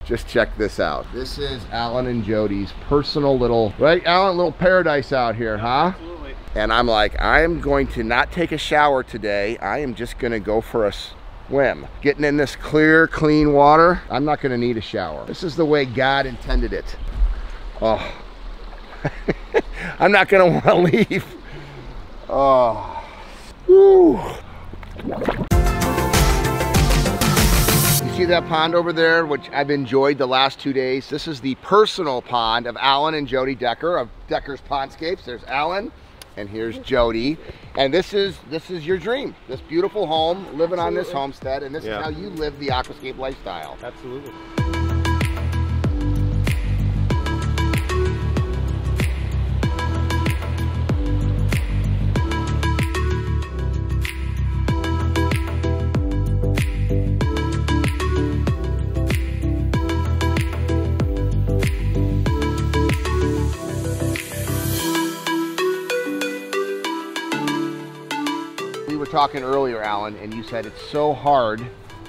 Just check this out. This is Alan and Jody's personal little, right, Alan, little paradise out here, huh? Absolutely. And I'm like, I'm going to not take a shower today. I am just gonna go for a swim. Getting in this clear, clean water. I'm not gonna need a shower. This is the way God intended it. Oh, I'm not gonna wanna leave. Oh, woo. See that pond over there, which I've enjoyed the last 2 days? This is the personal pond of Alan and Jody Dekker of Dekker's Pondscapes. There's Alan and here's Jody. And this is your dream. This beautiful home, living on this homestead, and this is how you live the aquascape lifestyle. Absolutely. Talking earlier, Alan, and you said it's so hard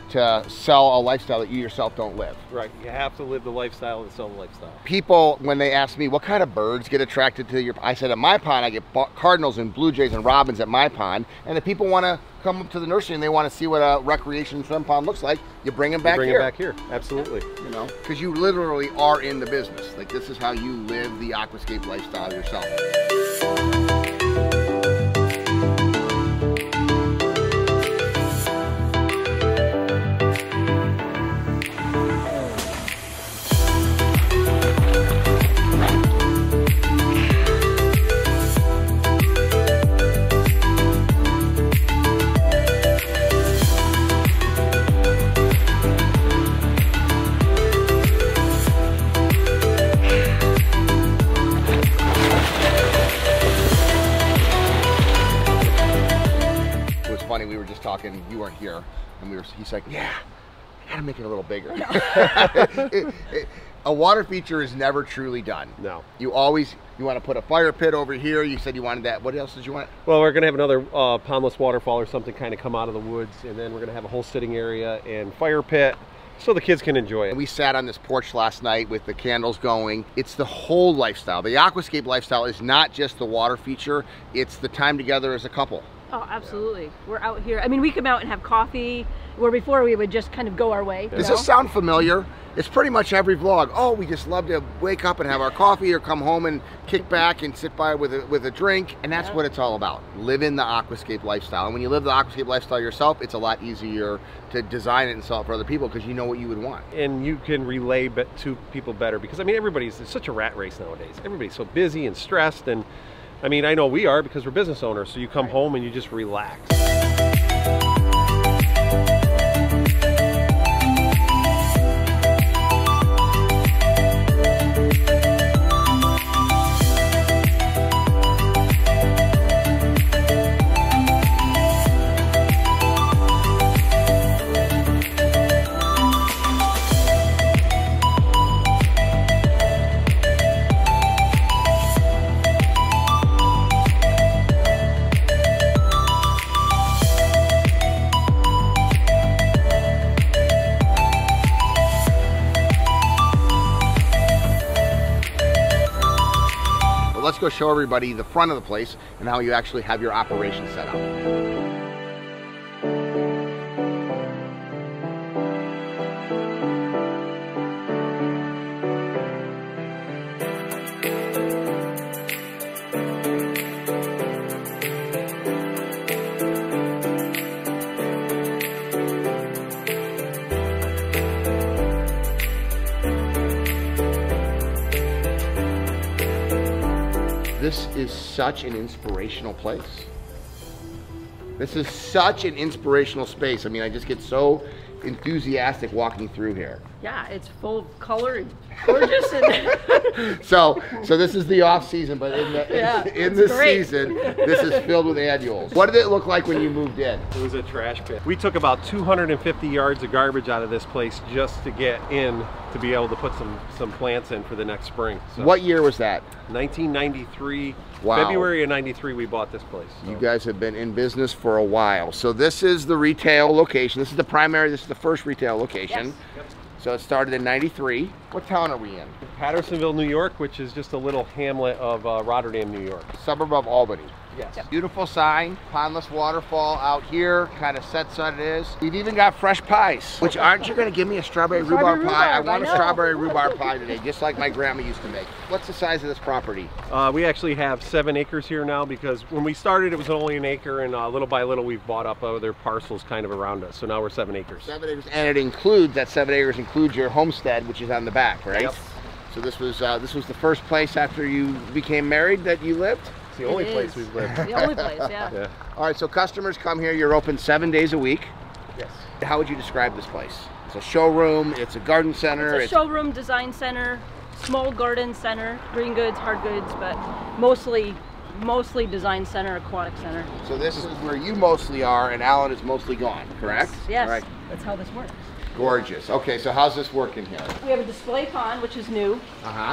to sell a lifestyle that you yourself don't live. Right, you have to live the lifestyle and sell the lifestyle. People, when they ask me what kind of birds get attracted to your, I said at my pond I get cardinals and blue jays and robins at my pond, and if people want to come up to the nursery and they want to see what a recreation swim pond looks like, you bring them back here. Bring them back here, absolutely. You know, because you literally are in the business. Like, this is how you live the aquascape lifestyle yourself. We were just talking, you weren't here, and he's like, yeah, I gotta make it a little bigger. A water feature is never truly done. No. You want to put a fire pit over here. You said you wanted that. What else did you want? Well, we're gonna have another pondless waterfall or something kind of come out of the woods, and then we're gonna have a whole sitting area and fire pit so the kids can enjoy it. And we sat on this porch last night with the candles going. It's the whole lifestyle. The aquascape lifestyle is not just the water feature, it's the time together as a couple. Oh, absolutely. We're out here. I mean, we come out and have coffee, where before we would just kind of go our way. Does this sound familiar? It's pretty much every vlog. Oh, we just love to wake up and have our coffee or come home and kick back and sit by with a drink. And that's what it's all about. Living the aquascape lifestyle. And when you live the aquascape lifestyle yourself, it's a lot easier to design it and sell it for other people because you know what you would want. And you can relay to people better because, I mean, it's such a rat race nowadays. Everybody's so busy and stressed, and I mean, I know we are because we're business owners, so you come home and you just relax. Let's go show everybody the front of the place and how you actually have your operation set up. This is such an inspirational place. This is such an inspirational space. I mean, I just get so enthusiastic walking through here. Yeah, it's full of color and gorgeous. And so this is the off season, but in this season, this is filled with annuals. What did it look like when you moved in? It was a trash pit. We took about 250 yards of garbage out of this place just to get in to be able to put some plants in for the next spring. So, what year was that? 1993. Wow. February of 93 we bought this place. So. You guys have been in business for a while. So this is the retail location. This is the primary, this is the first retail location. Yes. So it started in '93. What town are we in? Pattersonville, New York, which is just a little hamlet of Rotterdam, New York. Suburb of Albany. Yes. Yep. Beautiful sign, pondless waterfall out here, kind of sets on it is. We've even got fresh pies, which aren't you going to give me a strawberry rhubarb pie? I want a strawberry rhubarb pie today, just like my grandma used to make. What's the size of this property? We actually have 7 acres here now, because when we started it was only an acre, and little by little we've bought up other parcels kind of around us. So now we're 7 acres. 7 acres, and it includes, that 7 acres includes your homestead, which is on the back, right? Yep. So this was the first place after you became married that you lived? It's the only place we've lived. The only place, yeah. All right, so customers come here, you're open 7 days a week. Yes. How would you describe this place? It's a showroom, it's a garden center. It's a showroom, design center, small garden center, green goods, hard goods, but mostly design center, aquatic center. So this is where you mostly are, and Alan is mostly gone, correct? Yes, All right. that's how this works. Gorgeous. Okay, so how's this working here? We have a display pond, which is new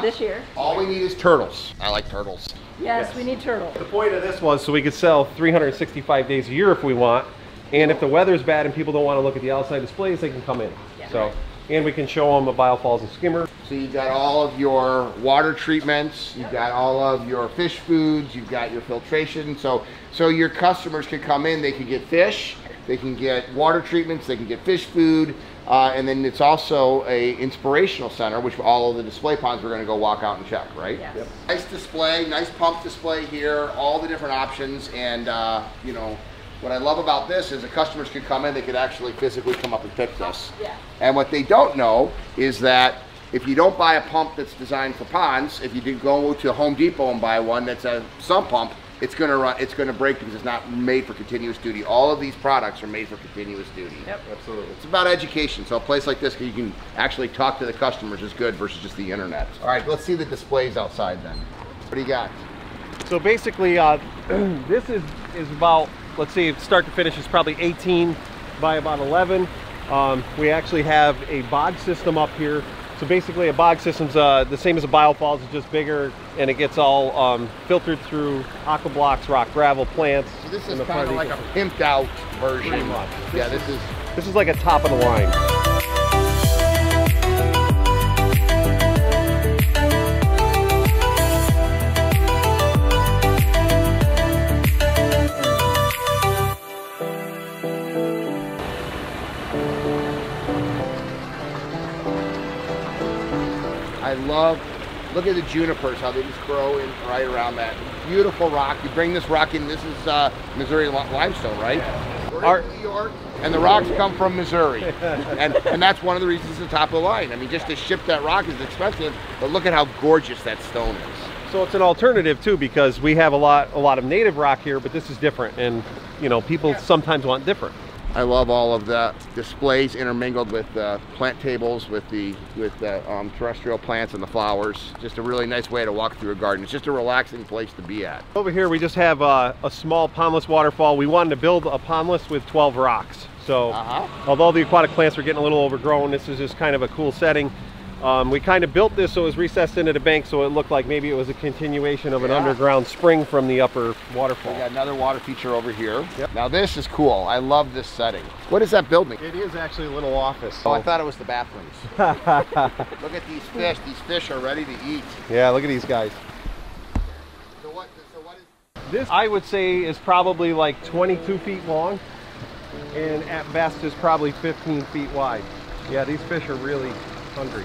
this year. All we need is turtles. I like turtles. Yes, we need turtles. The point of this was so we could sell 365 days a year if we want, and if the weather's bad and people don't want to look at the outside displays, they can come in. Yeah. So, and we can show them a biofalls and skimmer. So you've got all of your water treatments, you've got all of your fish foods, you've got your filtration. So your customers can come in, they can get fish, they can get water treatments, they can get fish food, and then it's also a inspirational center, which all of the display ponds we're going to go walk out and check, right? Yes. Yep. Nice display, nice pump display here, all the different options, and you know, what I love about this is the customers could come in, they could actually physically come up and pick this. Yeah. And what they don't know is that if you don't buy a pump that's designed for ponds, if you do go to Home Depot and buy one that's a sump pump, it's gonna break because it's not made for continuous duty. All of these products are made for continuous duty. Yep. Absolutely. It's about education. So a place like this, you can actually talk to the customers is good versus just the internet. All right, let's see the displays outside then. What do you got? So basically, this is about, let's see, start to finish is probably 18 by about 11. We actually have a bog system up here. So basically a bog system's the same as a biofalls, it's just bigger, and it gets all filtered through aqua blocks, rock, gravel, plants. So this is kind of like a pimped out version. Pretty much. Yeah, this is like a top of the line. I love, look at the junipers, how they just grow in right around that. Beautiful rock. You bring this rock in, this is Missouri limestone, right? We're in New York, and the rocks come from Missouri. and that's one of the reasons it's the top of the line. I mean, just to ship that rock is expensive, but look at how gorgeous that stone is. So it's an alternative too, because we have a lot of native rock here, but this is different, and you know, people sometimes want different. I love all of the displays intermingled with plant tables, with the terrestrial plants and the flowers. Just a really nice way to walk through a garden. It's just a relaxing place to be at. Over here we just have a small pondless waterfall. We wanted to build a pondless with 12 rocks. So although the aquatic plants are getting a little overgrown, this is just kind of a cool setting. We kind of built this so it was recessed into the bank, so it looked like maybe it was a continuation of an underground spring from the upper waterfall. We got another water feature over here. Yep. Now this is cool. I love this setting. What is that building? It is actually a little office. Oh, I thought it was the bathrooms. Look at these fish. These fish are ready to eat. Yeah, look at these guys. So what is this? I would say is probably like 22 feet long, and at best is probably 15 feet wide. Yeah, these fish are really hungry.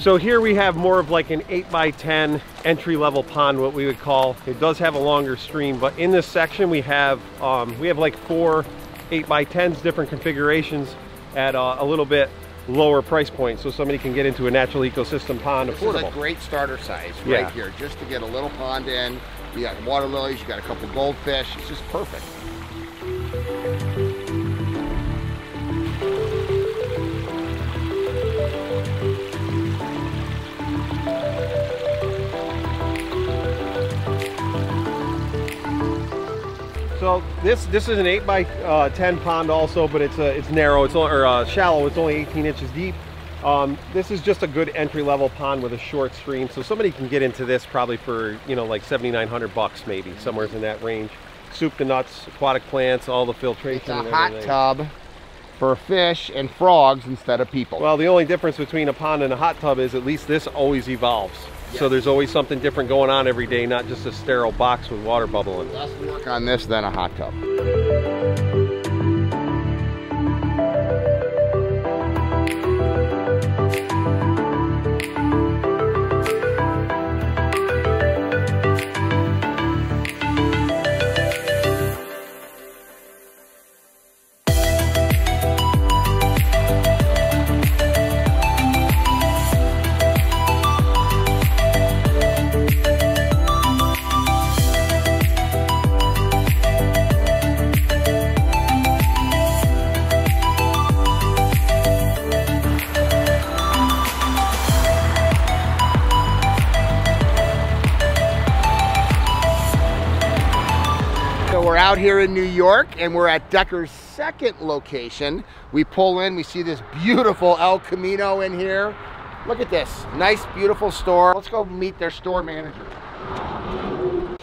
So here we have more of like an 8x10 entry-level pond, what we would call. It does have a longer stream, but in this section we have like 4 8x10s, different configurations at a little bit lower price point, so somebody can get into a natural ecosystem pond affordable. This is a great starter size right here, just to get a little pond in. You got water lilies, you got a couple goldfish. It's just perfect. So this is an 8x10 pond also, but it's narrow, shallow. It's only 18 inches deep. This is just a good entry-level pond with a short stream, so somebody can get into this probably for, you know, like $7,900 maybe, somewhere in that range. Soup to nuts, aquatic plants, all the filtration. It's a hot tub for fish and frogs instead of people. Well, the only difference between a pond and a hot tub is at least this always evolves. Yes. So there's always something different going on every day, not just a sterile box with water bubbling. Less work on this than a hot tub. We're out here in New York and we're at Dekker's second location. We pull in, we see this beautiful El Camino in here. Look at this, nice, beautiful store. Let's go meet their store manager.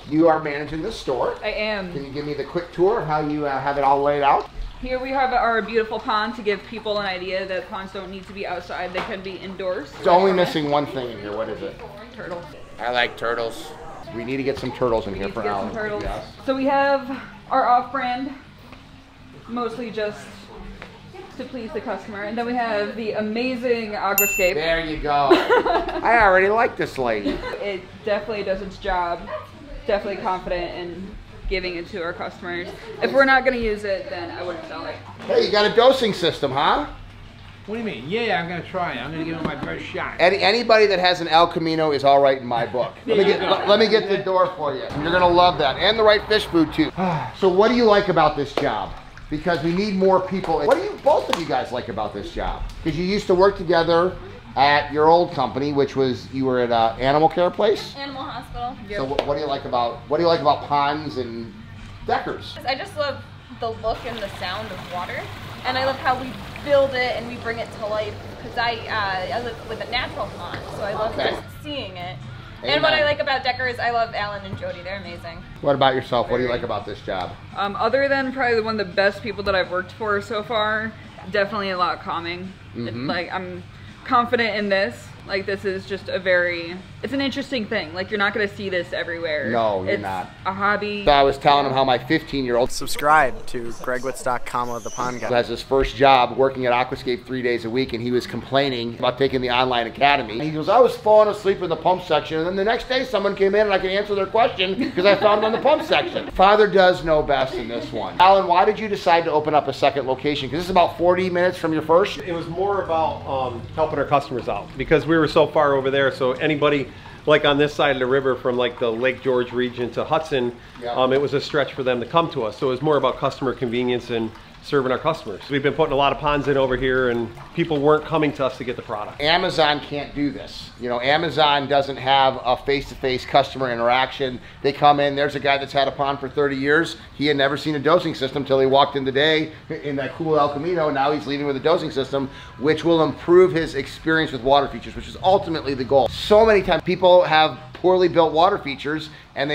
You are managing the store. I am. Can you give me the quick tour of how you have it all laid out? Here we have our beautiful pond to give people an idea that ponds don't need to be outside, they can be indoors. It's only missing one thing in here, what is it? Turtles. I like turtles. We need to get some turtles in here for Alan. Yes. So we have our off-brand, mostly just to please the customer. And then we have the amazing Aquascape. There you go. I already like this lady. It definitely does its job. Definitely confident in giving it to our customers. If we're not going to use it, then I wouldn't sell it. Hey, you got a dosing system, huh? What do you mean? Yeah, I'm going to try it. I'm going to give it my best shot. Anybody that has an El Camino is all right in my book. Let me get the door for you. You're going to love that. And the right fish food, too. So what do you like about this job? Because we need more people. What do you, both of you guys, like about this job? Because you used to work together at your old company, which was, you were at an animal care place? Animal hospital. Yep. So what do you like about ponds and Dekkers? I just love the look and the sound of water. And I love how we build it and we bring it to life, because I live with a natural pond, so I love just seeing it. Amen. And what I like about Dekker is I love Alan and Jody. They're amazing. What about yourself? What do you like about this job? Other than probably one of the best people that I've worked for so far, definitely a lot calming. Mm-hmm. Like, I'm confident in this. Like, this is just it's an interesting thing. Like, you're not going to see this everywhere. No, you're not. A hobby. So I was telling him how my 15-year-old subscribe to Wittstock, the Pond Guy. Has his first job working at Aquascape 3 days a week, and he was complaining about taking the online academy. He goes, I was falling asleep in the pump section, and then the next day someone came in and I could answer their question because I found them in the pump section. Father does know best in this one. Alan, why did you decide to open up a second location? Because this is about 40 minutes from your first? It was more about helping our customers out, because we were so far over there, so anybody like on this side of the river from like the Lake George region to Hudson, it was a stretch for them to come to us. So it was more about customer convenience and serving our customers. We've been putting a lot of ponds in over here, and people weren't coming to us to get the product. Amazon can't do this. You know, Amazon doesn't have a face-to-face customer interaction. They come in, there's a guy that's had a pond for 30 years. He had never seen a dosing system till he walked in today in that cool El Camino, and now he's leaving with a dosing system, which will improve his experience with water features, which is ultimately the goal. So many times people have poorly built water features, and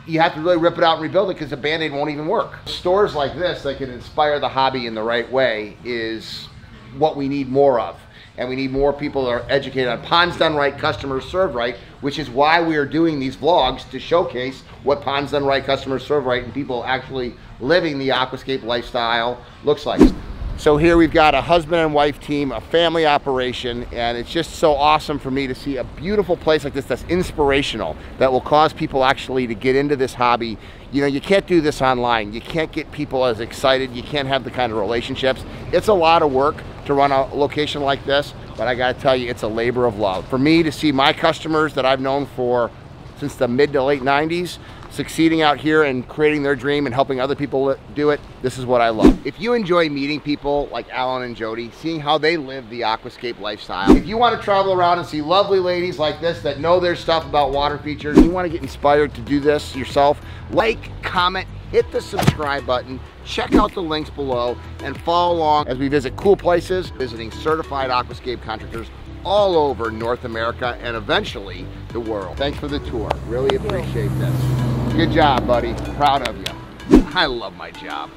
you have to really rip it out and rebuild it because the Band-Aid won't even work. Stores like this that can inspire the hobby in the right way is what we need more of. And we need more people that are educated on ponds done right, customers served right, which is why we are doing these vlogs to showcase what ponds done right, customers served right, and people actually living the aquascape lifestyle looks like. So here we've got a husband and wife team, a family operation, and it's just so awesome for me to see a beautiful place like this that's inspirational, that will cause people actually to get into this hobby. You know, you can't do this online. You can't get people as excited. You can't have the kind of relationships. It's a lot of work to run a location like this, but I gotta tell you, it's a labor of love. For me to see my customers that I've known for since the mid to late 90s succeeding out here and creating their dream and helping other people do it, this is what I love. If you enjoy meeting people like Alan and Jody, seeing how they live the aquascape lifestyle, if you want to travel around and see lovely ladies like this that know their stuff about water features, and you want to get inspired to do this yourself, like, comment, hit the subscribe button, check out the links below, and follow along as we visit cool places, visiting certified aquascape contractors all over North America and eventually the world. Thanks for the tour. Really appreciate this. Good job, buddy. Proud of you. I love my job.